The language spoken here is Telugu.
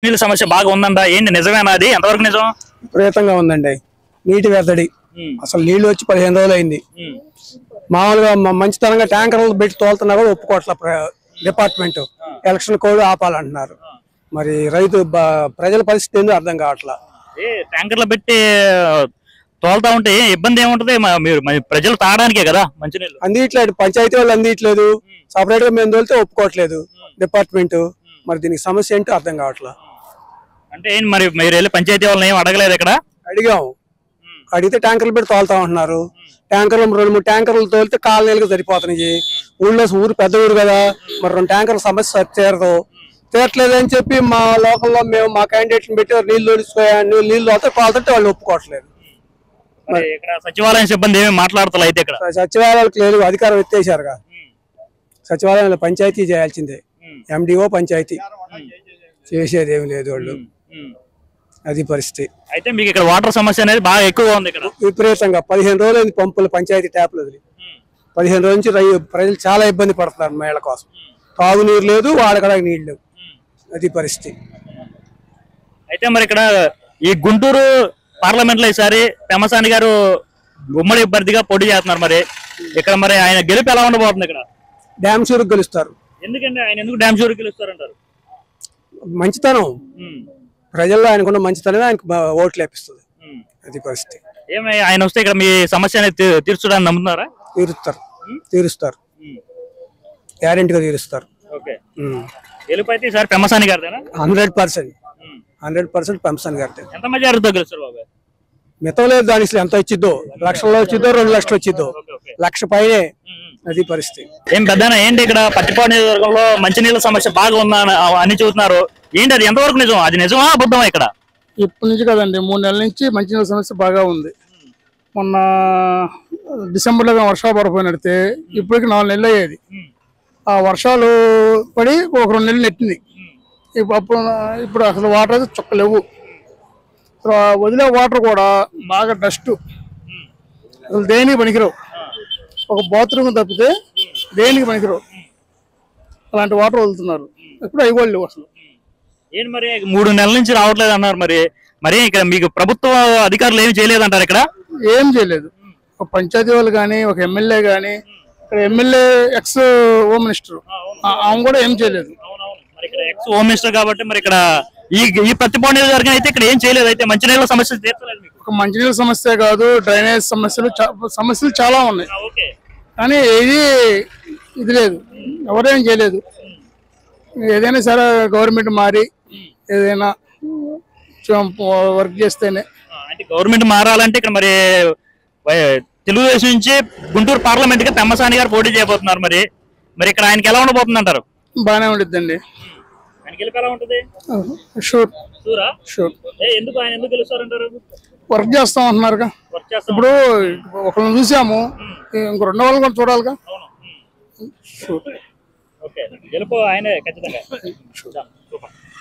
నీళ్ళ సమస్య బాగా ఉందంట, ఏంటి నిజమేనా? అది ఎంతవరకు నిజం? విపరీతంగా ఉందండి. నీటి వెతడి అసలు నీళ్లు వచ్చి 15 రోజులు అయింది. మామూలుగా మంచితనంగా ట్యాంకర్లు పెట్టి తోలుతున్నా కూడా ఒప్పుకోవట్ల డిపార్ట్మెంట్. ఎలక్షన్ కోడ్ ఆపాలంటున్నారు. మరి ప్రజల పరిస్థితి ఏందో అర్థం కావట్లా. ట్యాంకర్లు పెట్టి తోలుతా ఉంటే ఇబ్బంది ఏముంటది? మీరు ప్రజలు తాగడానికే కదా మంచినీళ్ళు. అందిట్లేదు, పంచాయతీ వాళ్ళు అందిట్లేదు. సపరేట్ గా మేము తోలితే ఒప్పుకోవట్లేదు డిపార్ట్మెంట్. మరి దీనికి సమస్య ఏంటో అర్థం కావట్లా. అంటే ఏంటి మరి మీరు వెళ్ళి పంచాయతీ వాళ్ళని ఏం అడగలేదు? ఇక్కడ అడిగాం, అడిగితే ట్యాంకర్లు పెట్టి తోలుతా ఉంటున్నారు. ట్యాంకర్లు 2-3 ట్యాంకర్లు తోలితే కాలనీలకు సరిపోతున్నాయి. ఊరు పెద్ద ఊరు కదా, మరి 2 ట్యాంకర్ల సమస్య తీరట్లేదని చెప్పి మా లోకల్లో మేము మా క్యాండిడేట్ని పెట్టి నీళ్లు నీళ్లు అయితే కాలుతుంటే వాళ్ళు ఒప్పుకోవట్లేదు. ఇక్కడ సచివాలయం సిబ్బంది ఏమి మాట్లాడతారు? అయితే ఇక్కడ సచివాలయాలకు లేదు, అధికారం ఎత్తేసారుగా. సచివాలయంలో పంచాయతీ చేయాల్సిందే, ఎండిఓ పంచాయతీ చేసేది ఏమి లేదు వాళ్ళు. అది పరిస్థితి. అయితే మీకు ఇక్కడ వాటర్ సమస్య అనేది బాగా ఎక్కువగా ఉంది. ఇక్కడ విపరీతంగా 15 రోజులు అయింది పంపులు పంచాయతీ ట్యాప్లు వదిలి. 15 రోజుల నుంచి ప్రజలు చాలా ఇబ్బంది పడుతున్నారు మేళ్ల కోసం. తాగునీరు లేదు, వాడకడానికి నీళ్ళు లేవు. అది పరిస్థితి. అయితే మరి ఇక్కడ ఈ గుంటూరు పార్లమెంట్ లో ఈసారి పెమ్మసాని గారు ఉమ్మడి అభ్యర్థిగా పోటీ చేస్తున్నారు. మరి ఇక్కడ మరి ఆయన గెలుపు ఎలా ఉండబోతుంది? ఇక్కడ డ్యామ్ షూరుకు గెలుస్తారు. ఎందుకంటే ఆయన ఎందుకు డ్యామ్ షూరుకు గెలుస్తారంటారు? మంచితనం, ప్రజల్లో ఆయనకున్న మంచితనమే ఆయనకు ఓట్లు లేపిస్తుంది. అది పరిస్థితి. ఏమై ఆయన వస్తే ఇక్కడ మీ సమస్య అనేది తీర్చడానికి నమ్ముతున్నారా? తీరుస్తారు, గ్యారెంటీగా తీరుస్తారు. గెలుపు అయితే ఈసారి పెమ్మసాని గారిదేనా? 100% పెమ్మసాని గారిదే. ఎంత మెజారిటీతో గెలుస్తారు బాబు? మితం లేదు, దానికి ఎంత వచ్చిద్దో, లక్షల్లో వచ్చిద్దో, 2 లక్షలు వచ్చిద్దో, లక్ష పైనే. అది పరిస్థితి. ఏం పెద్దనా ఏంటి ఇక్కడ పత్తిపాడు నియోజకవర్గంలో మంచినీళ్ళ సమస్య బాగా ఉందా అని చూస్తున్నారు, ఏంటి అది ఎంతవరకు నిజం? అది నిజమా అబద్ధమా? ఇక్కడ ఇప్పటి నుంచి కదండి, 3 నెలల నుంచి మంచినీళ్ళ సమస్య బాగా ఉంది. మొన్న డిసెంబర్లో వర్షాలు పడిపోయినడితే ఇప్పటికి 4 నెలలు అయ్యేది. ఆ వర్షాలు పడి ఒక 2 నెలలు నెట్టింది. ఇప్పుడు అసలు వాటర్ అయితే చుక్కలేవు. వదిలే వాటర్ కూడా బాగా డస్ట్, అసలు దేనికి పనికిరావు. ఒక బాత్రూమ్ తప్పితే దేనికి పనికిరావు. అలాంటి వాటర్ వదులుతున్నారు. ఇప్పుడు అయిపోలేవు అసలు. ఏంటి మరి 3 నెలల నుంచి రావట్లేదు అన్నారు. మరి ఇక్కడ మీకు ప్రభుత్వ అధికారులు ఏమి చేయలేదంటారు? ఇక్కడ ఏం చేయలేదు. ఒక పంచాయతీ వాళ్ళు కానీ, ఒక ఎమ్మెల్యే కానీ, ఇక్కడ ఎమ్మెల్యే ఎక్స్ హోమ్ మినిస్టర్ ఆమె కూడా ఏం చేయలేదు. ఎక్స్ హోమ్ మినిస్టర్ కాబట్టి మరి ఇక్కడ ఈ పత్తిపాడు నియోజకవర్గం అయితే ఇక్కడ ఏం చేయలేదు. అయితే మంచినీళ్ళ సమస్య తీర్చలేదు. ఒక మంచినీళ్ళ సమస్య కాదు, డ్రైనేజ్ సమస్యలు చాలా ఉన్నాయి. కానీ ఇది లేదు, ఎవరేం చేయలేదు. ఏదైనా సరే గవర్నమెంట్ మారి ఏదైనా వర్క్ చేస్తేనే. అంటే గవర్నమెంట్ మారాలంటే ఇక్కడ మరి తెలుగుదేశం నుంచి గుంటూరు పార్లమెంట్ కి పెమ్మసాని గారు పోటీ చేయబోతున్నారు. మరి ఇక్కడ ఆయనకి ఎలా ఉండబోతుంది అంటారు? బాగానే ఉండిద్దండి. షూర్. ఎందుకు ఆయన ఎందుకు గెలుస్తారంటారు? వర్క్ చేస్తాం అంటున్నారుగా. ఇప్పుడు ఒకరిని చూసాము, ఇంకో 2 వాళ్ళు కూడా చూడాలిగా. గెలుపు ఆయనే ఖచ్చితంగా.